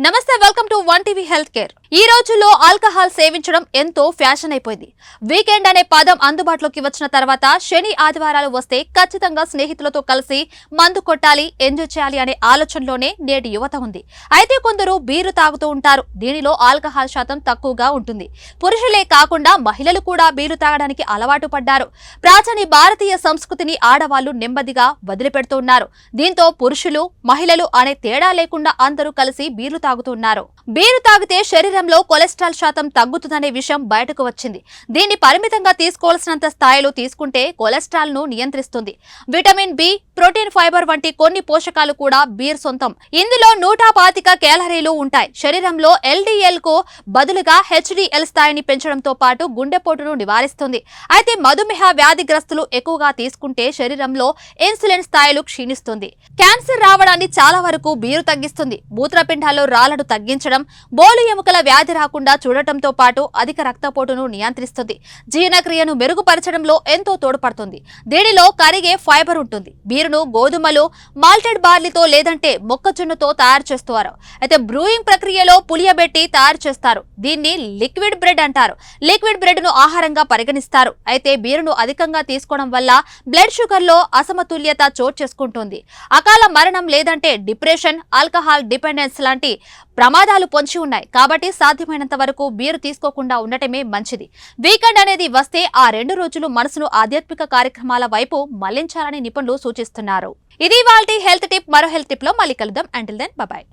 నమస్తే welcome to one TV health care. ఈ రోజుల్లో ఆల్కహాల్ సేవించడం ఎంతో ఫ్యాషన్ అయిపోయింది. వీకెండ్ అనే పదం అందుబాటులోకి వచ్చిన తర్వాత శని ఆదివారాలు వస్తే ఖచ్చితంగా స్నేహితులతో కలిసి మందు కొట్టాలి, ఎంజాయ్ చేయాలి అనే ఆలోచనలోనే నేటి యువత ఉంది. అయితే కొందరు బీరు తాగుతూ ఉంటారు. దీనిలో ఆల్కహాల్ శాతం తక్కువగా ఉంటుంది. పురుషులే కాకుండా మహిళలు కూడా బీరు తాగడానికి అలవాటు పడ్డారు. ప్రాచీన భారతీయ సంస్కృతిని ఆడవాళ్లు నెమ్మదిగా వదిలిపెడుతున్నారు. దీంతో పురుషులు మహిళలు అనే తేడా లేకుండా అందరూ కలిసి బీరు తాగుతున్నారు. బీరు తాగితే శరీరంలో కొలెస్ట్రాల్ శాతం తగ్గుతుందనే విషయం బయటకు వచ్చింది. దీన్ని పరిమితంగా తీసుకోవాల్సినంత స్థాయిలో తీసుకుంటే కొలెస్ట్రాల్ ను నియంత్రిస్తుంది. విటమిన్ బి, ప్రోటీన్, ఫైబర్ వంటి కొన్ని పోషకాలు కూడా బీర్ సొంతం. ఇందులో 125 కేలరీలు ఉంటాయి. శరీరంలో ఎల్డీఎల్ కు బదులుగా హెచ్డీఎల్ స్థాయిని పెంచడంతో పాటు గుండెపోటును నివారిస్తుంది. అయితే మధుమేహ వ్యాధిగ్రస్తులు ఎక్కువగా తీసుకుంటే శరీరంలో ఇన్సులిన్ స్థాయిలు క్షీణిస్తుంది. క్యాన్సర్ రావడాన్ని చాలా వరకు బీరు తగ్గిస్తుంది. మూత్రపిండాల్లో రాళ్లను తగ్గించడం, బోలు ఎముకల వ్యాధి రాకుండా చూడటంతో పాటు అధిక రక్తపోటును నియంత్రిస్తుంది. జీర్ణక్రియను మెరుగుపరచడంలో ఎంతో తోడ్పడుతుంది. దీనిలో కరిగే ఫైబర్ ఉంటుంది. బీరును గోధుమలు, మాల్టెడ్ బార్లీతో లేదంటే మొక్కజొన్నతో తయారు చేస్తారు. అయితే బ్రూయింగ్ ప్రక్రియలో పులియబెట్టి తయారు చేస్తారు. దీన్ని లిక్విడ్ బ్రెడ్ అంటారు. లిక్విడ్ బ్రెడ్ ను ఆహారంగా పరిగణిస్తారు. అయితే బీరును అధికంగా తీసుకోవడం వల్ల బ్లడ్ షుగర్ లో అసమతుల్యత చోటు చేసుకుంటుంది. అకాల మరణం లేదంటే డిప్రెషన్, ఆల్కహాల్ డిపెండెన్స్ లాంటి ప్రమాదాలు పొంచి ఉన్నాయి. కాబట్టి సాధ్యమైనంత వరకు బీరు తీసుకోకుండా ఉండటమే మంచిది. వీకెండ్ అనేది వస్తే ఆ 2 రోజులు మనసును ఆధ్యాత్మిక కార్యక్రమాల వైపు మళ్లించాలని నిపుణులు సూచిస్తున్నారు. ఇది ఇవాల్టి హెల్త్ టిప్. మరో హెల్త్ టిప్ లో మళ్ళీ కలుద్దాం. Until then by.